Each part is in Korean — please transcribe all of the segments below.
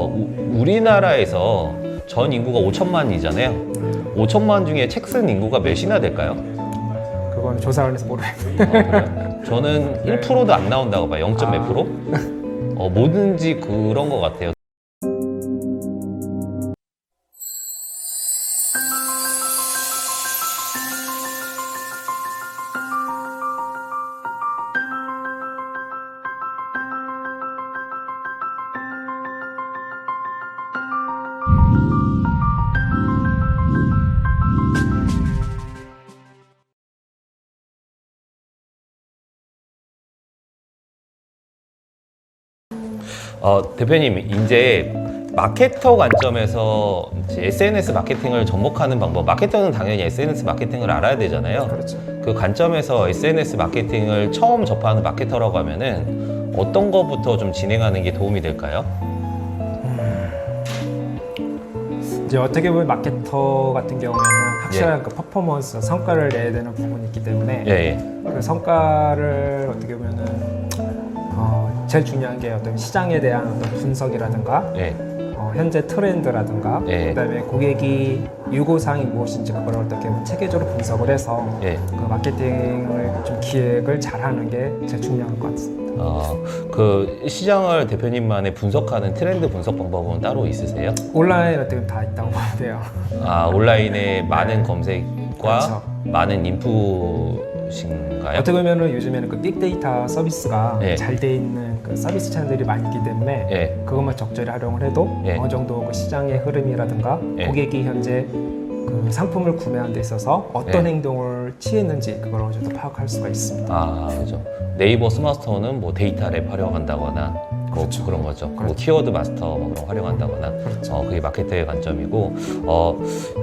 우리나라에서 전 인구가 5천만이잖아요. 5천만 중에 책 쓴 인구가 몇이나 될까요? 그건 조사를 해서 모르겠어요. 그래요? 저는 1%도 안 나온다고 봐요. 0. 몇 프로? 뭐든지 그런 것 같아요. 대표님, 이제 마케터 관점에서 이제 SNS 마케팅을 접목하는 방법, 마케터는 당연히 SNS 마케팅을 알아야 되잖아요. 그렇죠. 그 관점에서 SNS 마케팅을 처음 접하는 마케터라고 하면은 어떤 것부터 좀 진행하는 게 도움이 될까요? 이제 어떻게 보면 마케터 같은 경우에는 확실한 그 퍼포먼스, 성과를 내야 되는 부분이 있기 때문에 예. 그 성과를 어떻게 보면은 제일 중요한 게 어떤 시장에 대한 어떤 분석이라든가 예. 현재 트렌드라든가 예. 그다음에 고객이 요구사항이 무엇인지 그걸 어떻게 보면 체계적으로 분석을 해서 예. 그 마케팅을 좀 기획을 잘하는 게 제일 중요한 것 같습니다. 그 시장을 대표님만의 분석하는 트렌드 분석 방법은 따로 있으세요? 온라인 어떻게 보면 다 있다고 봐야 돼요. 온라인에 많은 검색과 그렇죠. 많은 인풋인가요? 어떻게 보면은 요즘에는 그 빅데이터 서비스가 예. 잘 돼 있는 그 서비스 채널들이 많이 있기 때문에 예. 그것만 적절히 활용을 해도 예. 어느 정도 그 시장의 흐름이라든가 예. 고객이 현재 그 상품을 구매하는 데 있어서 어떤 예. 행동을 취했는지 그걸 어느 정도 파악할 수가 있습니다. 그죠. 네이버 스마트스토어는 뭐 데이터 랩 활용한다거나 그렇죠. 그런 거죠. 뭐 그렇죠. 키워드 마스터 뭐 그런 거 활용한다거나 그렇죠. 그게 마케터의 관점이고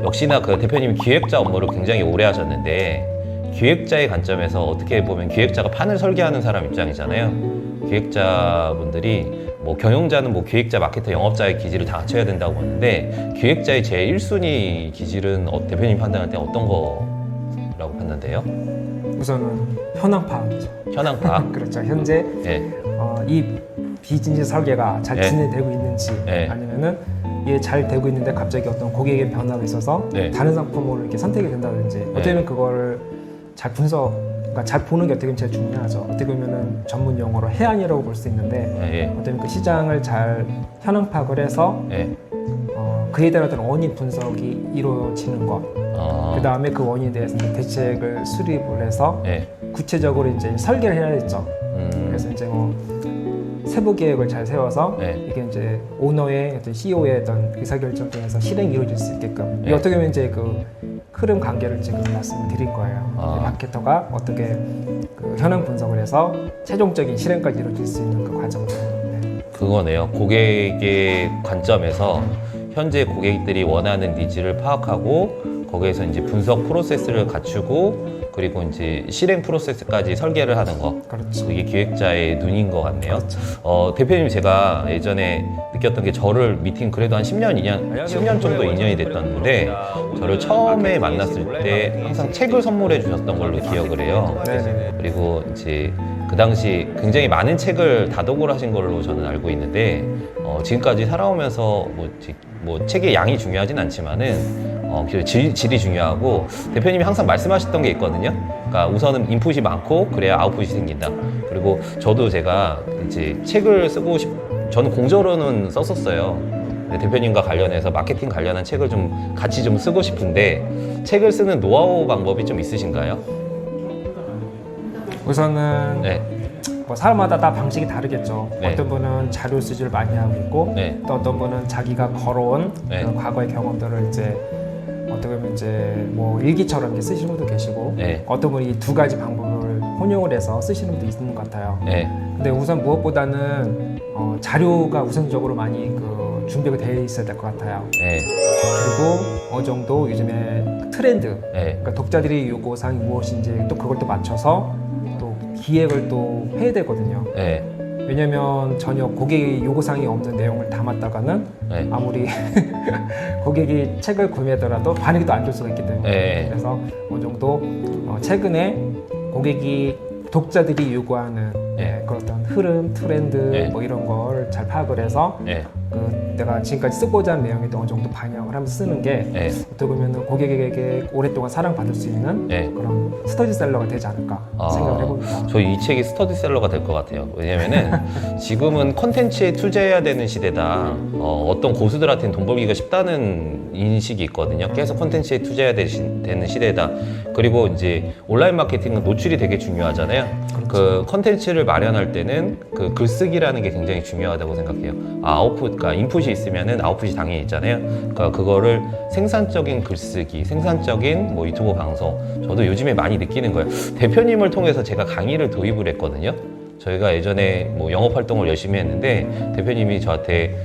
역시나 그 대표님이 기획자 업무를 굉장히 오래 하셨는데 기획자의 관점에서 어떻게 보면 기획자가 판을 설계하는 사람 입장이잖아요. 기획자분들이 뭐 경영자는 뭐 기획자, 마케터, 영업자의 기질을 다 갖춰야 된다고 보는데 기획자의 제 1순위 기질은 대표님 판단할 때 어떤 거라고 판단돼요? 우선은 현황 파악이죠. 현황 파악? 그렇죠. 현재 예. 이 비즈니스 설계가 잘 예. 진행되고 있는지 예. 아니면은 이게 잘 되고 있는데 갑자기 어떤 고객의 변화가 있어서 네. 다른 상품을 이렇게 선택이 된다든지 어떻게 보면 그거를 잘 분석, 그러니까 잘 보는 게 어떻게 보면 제일 중요하죠. 어떻게 보면은 전문 용어로 해안이라고 볼 수 있는데 예. 어떻게 보면 그 시장을 잘 현황 파악을 해서 예. 그에 대한 어떤 원인 분석이 이루어지는 것. 그 다음에 그 원인에 대해서 이제 대책을 수립을 해서 예. 구체적으로 이제 설계를 해야겠죠. 그래서 이제 뭐 세부 계획을 잘 세워서 네. 이게 이제 오너의 어떤 CEO의 어떤 의사결정 등에서 실행이 이루어질 수 있게끔 이게 네. 어떻게 보면 이제 그 흐름 관계를 지금 말씀을 드린 거예요. 마케터가 어떻게 그 현황 분석을 해서 최종적인 실행까지 이루어질 수 있는 그 과정들. 네. 그거네요. 고객의 관점에서 현재 고객들이 원하는 니즈를 파악하고 거기에서 이제 분석 프로세스를 갖추고 그리고 이제 실행 프로세스까지 설계를 하는 거. 그렇죠. 그게 기획자의 눈인 것 같네요. 그렇죠. 대표님 제가 예전에 느꼈던 게 저를 미팅 그래도 한 10년 정도 인연이 됐었는데 저를 처음에 만났을 때 항상 책을 선물해 주셨던 걸로 기억을 해요. 네네. 그리고 이제 그 당시 굉장히 많은 책을 다독을 하신 걸로 저는 알고 있는데 지금까지 살아오면서 뭐 책의 양이 중요하진 않지만은 질이 중요하고 대표님이 항상 말씀하셨던 게 있거든요. 그러니까 우선은 인풋이 많고 그래야 아웃풋이 생긴다. 그리고 저도 제가 이제 책을 쓰고 저는 공저로는 썼었어요. 근데 대표님과 관련해서 마케팅 관련한 책을 좀 같이 좀 쓰고 싶은데 책을 쓰는 노하우 방법이 좀 있으신가요? 우선은 네. 뭐 사람마다 다 방식이 다르겠죠. 네. 어떤 분은 자료 수집을 많이 하고 있고 네. 또 어떤 분은 자기가 걸어온 네. 그런 과거의 경험들을 이제 어떻게 보면 이제 뭐 일기처럼 이렇게 쓰시는 분도 계시고 네. 어떤 분이 이 두 가지 방법을 혼용을 해서 쓰시는 분도 있는 것 같아요. 네. 근데 우선 무엇보다는 자료가 우선적으로 많이 그 준비가 되어 있어야 될 것 같아요. 네. 그리고 어느 정도 요즘에 트렌드, 네. 그러니까 독자들이 요구사항이 무엇인지 또 그걸 또 맞춰서 또 기획을 또 해야 되거든요. 네. 왜냐면 전혀 고객의 요구사항이 없는 내용을 담았다가는 네. 아무리 고객이 책을 구매하더라도 반응이 또 안 좋을 수가 있기 때문에 네. 그래서 어느 정도 최근에 고객이 독자들이 요구하는 네. 그런 어떤 흐름, 트렌드 네. 뭐 이런 걸 잘 파악을 해서 네. 내가 지금까지 쓰고자 하는 내용에 어느 정도 반영을 하면서 쓰는 게 네. 어떻게 보면 고객에게 오랫동안 사랑받을 수 있는 네. 그런 스터디셀러가 되지 않을까 생각을 해봅니다. 저 이 책이 스터디셀러가 될 것 같아요. 왜냐면은 지금은 콘텐츠에 투자해야 되는 시대다. 어떤 고수들한테는 돈 벌기가 쉽다는 인식이 있거든요. 계속 콘텐츠에 투자해야 되는 시대다. 그리고 이제 온라인 마케팅은 노출이 되게 중요하잖아요. 그 콘텐츠를 마련할 때는 그 글쓰기라는 게 굉장히 중요하다고 생각해요. 아웃풋, 그러니까 인풋이 있으면은 아웃풋이 당연히 있잖아요. 그러니까 그거를 생산적인 글쓰기, 생산적인 뭐 유튜브 방송, 저도 요즘에 많이 느끼는 거예요. 대표님을 통해서 제가 강의를 도입을 했거든요. 저희가 예전에 뭐 영업 활동을 열심히 했는데 대표님이 저한테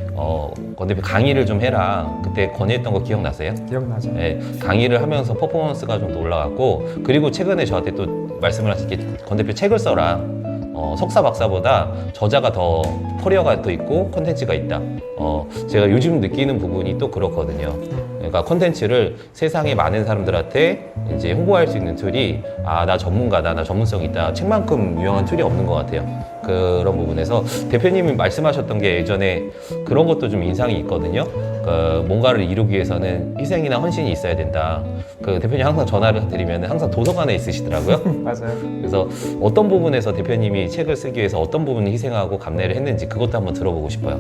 권 대표 강의를 좀 해라. 그때 건의했던 거 기억나세요? 기억나죠? 네, 강의를 하면서 퍼포먼스가 좀 더 올라갔고, 그리고 최근에 저한테 또 말씀을 하신 게 권 대표 책을 써라. 석사 박사보다 저자가 더 커리어가 더 있고 콘텐츠가 있다. 제가 요즘 느끼는 부분이 또 그렇거든요. 그러니까 콘텐츠를 세상의 많은 사람들한테 이제 홍보할 수 있는 툴이 나 전문가다, 나 전문성 있다. 책만큼 유용한 툴이 없는 것 같아요. 그런 부분에서 대표님이 말씀하셨던 게 예전에 그런 것도 좀 인상이 있거든요. 뭔가를 이루기 위해서는 희생이나 헌신이 있어야 된다. 그 대표님 항상 전화를 드리면 항상 도서관에 있으시더라고요. 맞아요. 그래서 어떤 부분에서 대표님이 책을 쓰기 위해서 어떤 부분을 희생하고 감내를 했는지 그것도 한번 들어보고 싶어요.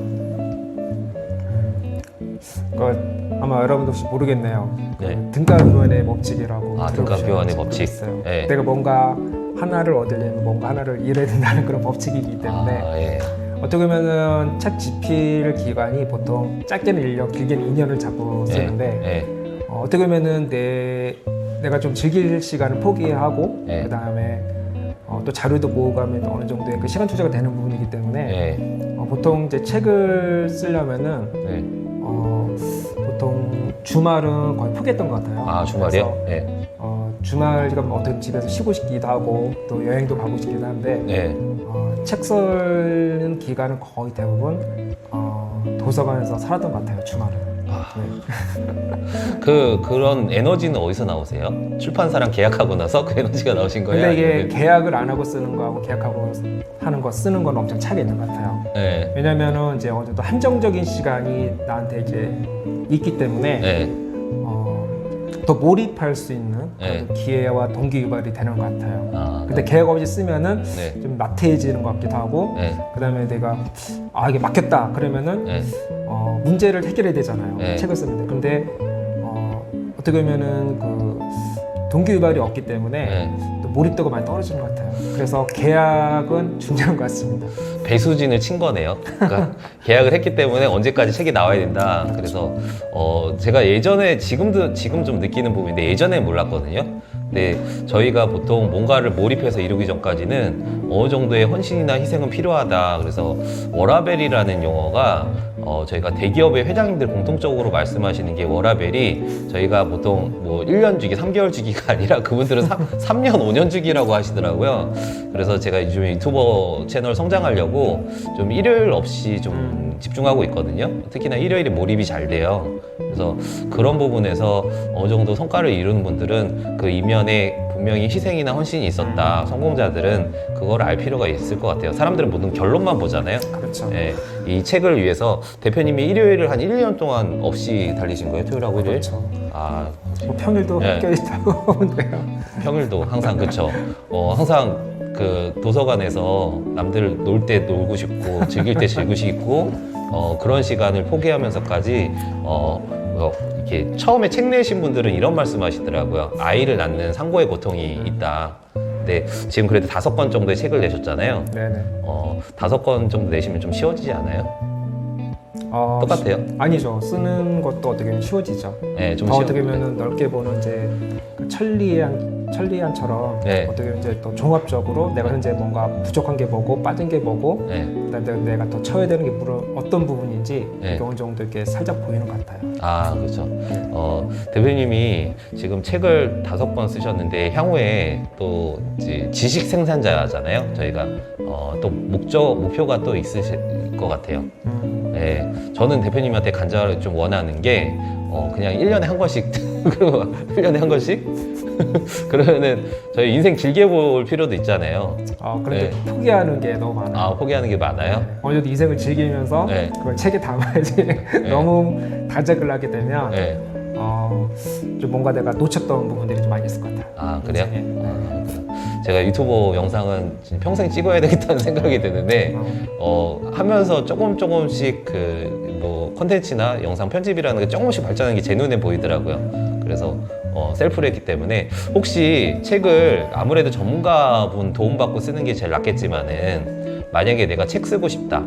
아마 여러분도 혹시 모르겠네요. 네. 등가교환의 법칙이라고 등가교환의 법칙. 있어요. 네. 내가 뭔가 하나를 얻으려면 뭔가 하나를 잃어야 된다는 그런 법칙이기 때문에 예. 어떻게 보면은 책 집필 기간이 보통 짧게는 1년, 길게는 2년을 잡고 쓰는데 예. 어떻게 보면은 내가 좀 즐길 시간을 포기하고 네. 그 다음에 또 자료도 모으가면 어느 정도의 그 시간 투자가 되는 부분이기 때문에 예. 보통 이제 책을 쓰려면은 예. 보통 주말은 거의 포기했던 것 같아요. 주말이요? 그래서, 예. 주말 가면 어떻게 집에서 쉬고 싶기도 하고 또 여행도 가고 싶기도 한데 예. 책 쓰는 기간은 거의 대부분 도서관에서 살았던 것 같아요. 주말은. 네. 그런 에너지는 어디서 나오세요? 출판사랑 계약하고 나서 그 에너지가 나오신 거예요? 근데 이게 아니면? 계약을 안 하고 쓰는 거하고 계약하고 하는 거 쓰는 건 엄청 차이가 있는 것 같아요. 예. 왜냐면은 이제 어느 정도 한정적인 시간이 나한테 이제 있기 때문에 예. 더 몰입할 수 있는 네. 그런 기회와 동기 유발이 되는 것 같아요. 근데 네. 계획 없이 쓰면은 네. 좀 나태해지는 것 같기도 하고, 네. 그다음에 내가 이게 막혔다 그러면은 네. 문제를 해결해야 되잖아요. 네. 책을 쓰는데. 근데 어떻게 보면은 그 동기 유발이 없기 때문에 네. 또 몰입도가 많이 떨어지는 것 같아요. 그래서 계약은 중요한 것 같습니다. 배수진을 친 거네요. 그러니까 계약을 했기 때문에 언제까지 책이 나와야 된다. 그래서 제가 예전에 지금 좀 느끼는 부분인데 예전에 몰랐거든요. 근데 저희가 보통 뭔가를 몰입해서 이루기 전까지는 어느 정도의 헌신이나 희생은 필요하다. 그래서 워라벨이라는 용어가 저희가 대기업의 회장님들 공통적으로 말씀하시는 게 워라벨이 저희가 보통 뭐 1년 주기, 3개월 주기가 아니라 그분들은 3년, 5년 주기라고 하시더라고요. 그래서 제가 요즘 유튜버 채널 성장하려고 좀 일요일 없이 좀 집중하고 있거든요. 특히나 일요일에 몰입이 잘 돼요. 그래서 그런 부분에서 어느 정도 성과를 이루는 분들은 그 이면에 분명히 희생이나 헌신이 있었다. 성공자들은 그걸 알 필요가 있을 것 같아요. 사람들은 모든 결론만 보잖아요. 그렇죠. 예, 이 책을 위해서 대표님이 일요일을 한 1, 2년 동안 없이 달리신 거예요? 토요일하고 일요일? 그렇죠. 뭐 평일도 네. 학교에 있다고 보면 돼요. 평일도 항상 그쵸. 항상 그 도서관에서 남들 놀 때 놀고 싶고 즐길 때 즐기고 싶고 그런 시간을 포기하면서까지 이렇게 처음에 책 내신 분들은 이런 말씀하시더라고요. 아이를 낳는 상고의 고통이 있다. 근데 지금 그래도 5권 정도의 책을 내셨잖아요. 네네. 5권 정도 내시면 좀 쉬워지지 않아요? 똑같아요? 아니죠. 쓰는 것도 어떻게 보면 쉬워지죠. 네, 좀 더 어떻게 보면 넓게 보는 이제 그 천리안처럼 네. 어떻게 보면 이제 또 종합적으로 내가 현재 뭔가 부족한 게 뭐고 빠진 게 뭐고 네. 그다음에 내가 더 쳐야 되는 게 어떤 부분인지 네. 어느 정도 이렇게 살짝 보이는 것 같아요. 그렇죠. 대표님이 지금 책을 5권 쓰셨는데 향후에 또 이제 지식 생산자잖아요. 저희가 또 목표가 또 있으실 것 같아요. 네, 저는 대표님한테 간절히 좀 원하는 게 그냥 1년에 한 권씩 그리고 1년에 한 권씩 그러면은 저희 인생 길게 볼 필요도 있잖아요. 그런데 네. 포기하는 게 너무 많아요. 아, 포기하는 게 많아요? 네. 어느 정도 인생을 즐기면서 네. 그걸 책에 담아야지 너무 다작을 하게 되면 네. 좀 뭔가 내가 놓쳤던 부분들이 좀 많이 있을 것 같아요. 아, 그래요? 인생에. 네. 제가 유튜버 영상은 진짜 평생 찍어야 되겠다는 생각이 드는데 하면서 조금씩 뭐 콘텐츠나 영상 편집이라는 게 조금씩 발전하는 게 제 눈에 보이더라고요. 그래서 셀프로 했기 때문에 혹시 책을 아무래도 전문가분 도움받고 쓰는 게 제일 낫겠지만은 만약에 내가 책 쓰고 싶다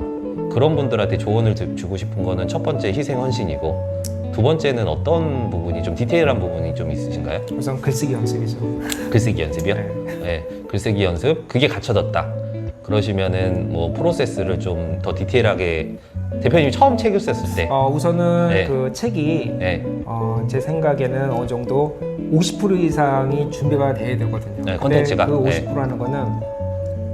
그런 분들한테 조언을 주고 싶은 거는 첫 번째 희생 헌신이고 두 번째는 어떤 부분이 좀 디테일한 부분이 좀 있으신가요? 우선 글쓰기 연습이죠. 글쓰기 연습이요? 네. 네, 글쓰기 연습 그게 갖춰졌다 그러시면은 뭐 프로세스를 좀 더 디테일하게 대표님이 처음 책을 썼을 때 우선은 네. 그 책이 네, 제 생각에는 어느 정도 50% 이상이 준비가 돼야 되거든요. 네, 근데 콘텐츠가. 그 네. 50%라는 거는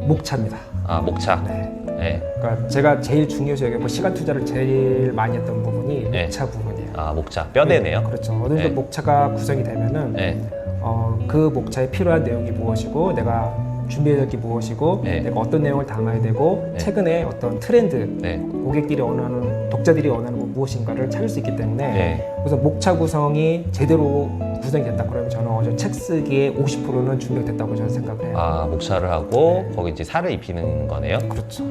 목차입니다. 아 목차 네. 네. 그러니까 제가 제일 중요시 여기고 시간 투자를 제일 많이 했던 부분이 네. 목차 부분이에요. 아 목차 뼈대네요. 그렇죠. 어느 정도 네. 목차가 구성이 되면은 네. 그 목차에 필요한 내용이 무엇이고 내가 준비해야 될 게 무엇이고 네. 내가 어떤 내용을 담아야 되고 네. 최근에 어떤 트렌드 네. 고객들이 원하는 독자들이 원하는 건 무엇인가를 찾을 수 있기 때문에 네. 그래서 목차 구성이 제대로 구성이 됐다 그러면 저는 어제 책 쓰기에 50%는 준비가 됐다고 저는 생각을 해요. 아 목차를 하고 거기 이제 살을 입히는 거네요. 그렇죠.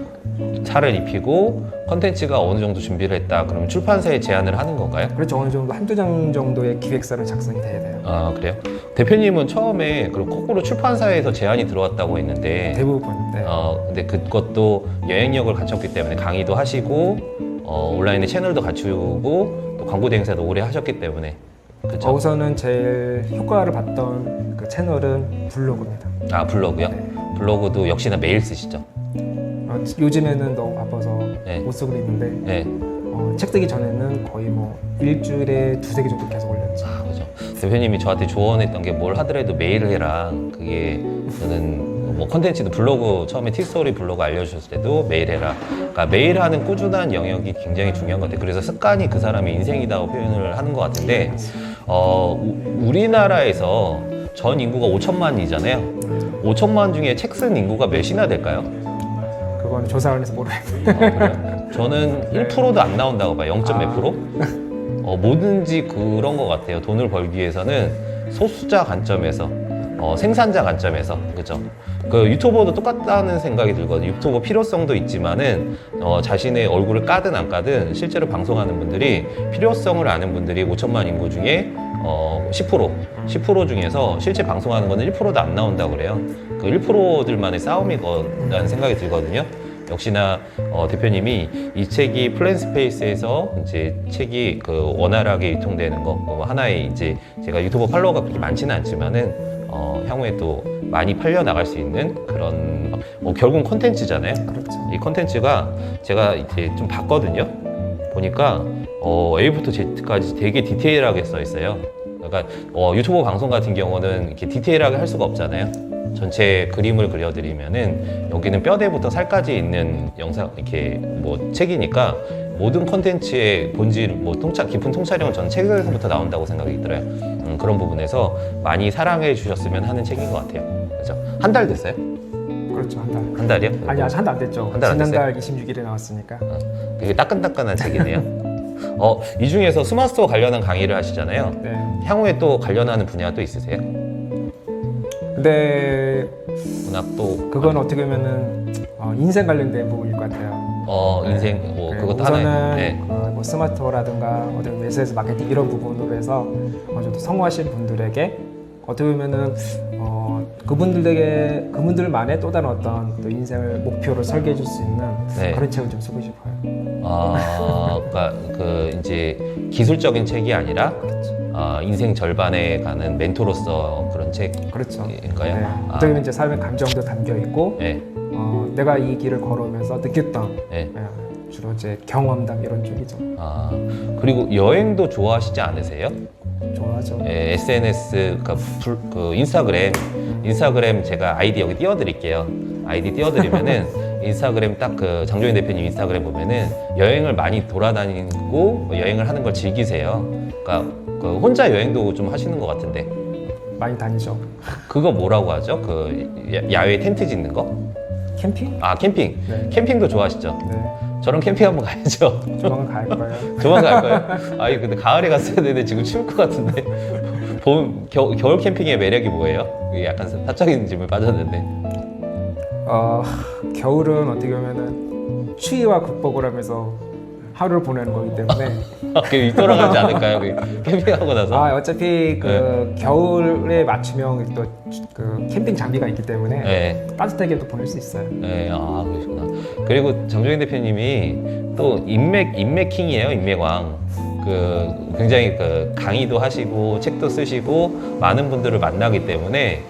살을 입히고 컨텐츠가 어느 정도 준비를 했다. 그러면 출판사에 제안을 하는 건가요? 그렇죠. 어느 정도 한두 장 정도의 기획사는 작성이 돼야 돼요. 아 그래요? 대표님은 처음에 그럼 거꾸로 출판사에서 제안이 들어왔다고 했는데 대부분. 네. 근데 그것도 여행력을 갖췄기 때문에 강의도 하시고 온라인에 채널도 갖추고 또 광고 대행사도 오래 하셨기 때문에 그렇죠? 우선은 제일 효과를 봤던 그 채널은 블로그입니다. 아 블로그요? 네. 블로그도 역시나 매일 쓰시죠? 요즘에는 너무 바빠서 네. 못 쓰고 있는데 네. 책 쓰기 전에는 거의 뭐 일주일에 두세 개 정도 계속 올렸죠. 아 그죠. 대표님이 저한테 조언했던 게 뭘 하더라도 매일 해라. 그게 저는 뭐 컨텐츠도 블로그 처음에 티스토리 블로그 알려주셨을 때도 매일 해라. 그러니까 매일 하는 꾸준한 영역이 굉장히 중요한 것 같아요. 그래서 습관이 그 사람의 인생이라고 표현을 하는 것 같은데 우리나라에서 전 인구가 5천만이잖아요. 5천만 중에 책 쓴 인구가 몇이나 될까요? 그건 조사를 해서 모르겠어요. 그래요? 저는 1%도 안 나온다고 봐요. 0. 몇 프로? 뭐든지 그런 것 같아요. 돈을 벌기 위해서는 소수자 관점에서, 생산자 관점에서, 그죠? 그 유튜버도 똑같다는 생각이 들거든요. 유튜버 필요성도 있지만은 자신의 얼굴을 까든 안 까든 실제로 방송하는 분들이 필요성을 아는 분들이 5천만 인구 중에 10% 중에서 실제 방송하는 거는 1%도 안 나온다고 그래요. 그 1%들만의 싸움이라는 생각이 들거든요. 역시나 대표님이 이 책이 플랜스페이스에서 이제 책이 그 원활하게 유통되는 거 하나의 이제 제가 유튜버 팔로워가 그렇게 많지는 않지만은 향후에 또 많이 팔려 나갈 수 있는 그런 결국은 콘텐츠잖아요. 그렇죠. 이 콘텐츠가 제가 이제 좀 봤거든요. 보니까 A부터 Z까지 되게 디테일하게 써 있어요. 그러니까 유튜브 방송 같은 경우는 이렇게 디테일하게 할 수가 없잖아요. 전체 그림을 그려드리면은 여기는 뼈대부터 살까지 있는 영상 이렇게 뭐 책이니까 모든 콘텐츠의 본질 뭐 깊은 통찰력은 저는 책에서부터 나온다고 생각이 들어요. 그런 부분에서 많이 사랑해 주셨으면 하는 책인 것 같아요. 그렇죠? 한 달 됐어요? 그렇죠. 한 달. 한 달이요? 아니 아직 한 달 안 됐죠. 한달안 지난달 26일에 나왔으니까. 되게 따끈따끈한 책이네요. 이 중에서 스마트스토어 관련한 강의를 하시잖아요. 네. 향후에 또 관련하는 분야가 또 있으세요? 근데 문학도 그건 어떻게 보면은 인생 관련된 부분일 것 같아요. 인생 뭐 네, 그것도 우선은 하나요. 네. 뭐 스마트라든가 어떤 메시지 마케팅 이런 부분으로 해서 어느 정도 성공하신 분들에게 어떻게 보면은 그분들만의 또 다른 어떤 또 인생을 목표로 설계해 줄 수 있는 네. 그런 책을 좀 쓰고 싶어요. 그러니까 그 이제 기술적인 책이 아니라 그렇죠. 인생 절반에 가는 멘토로서 그런 그렇죠. 책인가요? 네. 어떻게 보면 이제 삶의 감정도 담겨 있고 네. 내가 이 길을 걸어오면서 느꼈던 네. 주로 이제 경험담 이런 쪽이죠. 그리고 여행도 좋아하시지 않으세요? 좋아하죠. 네, SNS, 그 인스타그램 제가 아이디 여기 띄워드릴게요. 아이디 띄워드리면은 인스타그램 딱 그 장조인 대표님 인스타그램 보면은 여행을 많이 돌아다니고 여행을 하는 걸 즐기세요. 그러니까 그 혼자 여행도 좀 하시는 것 같은데 많이 다니죠. 그거 뭐라고 하죠? 그 야외 텐트 짓는 거? 캠핑? 아 캠핑. 네. 캠핑도 좋아하시죠? 네. 저랑 캠핑 한번 가야죠. 조만간 갈 거예요. 조만간 갈 거예요? 아니 근데 가을에 갔어야 되는데 지금 추울 것 같은데 겨울 캠핑의 매력이 뭐예요? 이게 약간 사적인 질문 빠졌는데 겨울은 어떻게 보면은 추위와 극복을 하면서 하루를 보내는 거기 때문에 그게 돌아가지 않을까요? 그 캠핑하고 나서 어차피 그 겨울에 맞춤형 또 그 캠핑 장비가 있기 때문에 네. 따뜻하게 또 보낼 수 있어요. 네, 아 그러시구나. 그리고 장조인 대표님이 또 인맥킹이에요, 인맥왕. 그 굉장히 그 강의도 하시고 책도 쓰시고 많은 분들을 만나기 때문에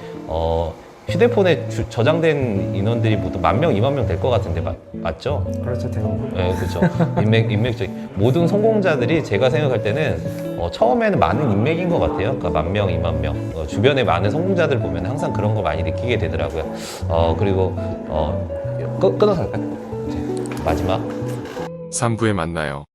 휴대폰에 저장된 인원들이 모두 10,000명, 20,000명 될 것 같은데 맞죠? 그렇죠, 대부분. 네, 그렇죠. 인맥적 모든 성공자들이 제가 생각할 때는 처음에는 많은 인맥인 것 같아요. 그러니까 10,000명, 20,000명 주변에 많은 성공자들 보면 항상 그런 거 많이 느끼게 되더라고요. 그리고 끊어서 할까요? 이제 마지막 3부에 만나요.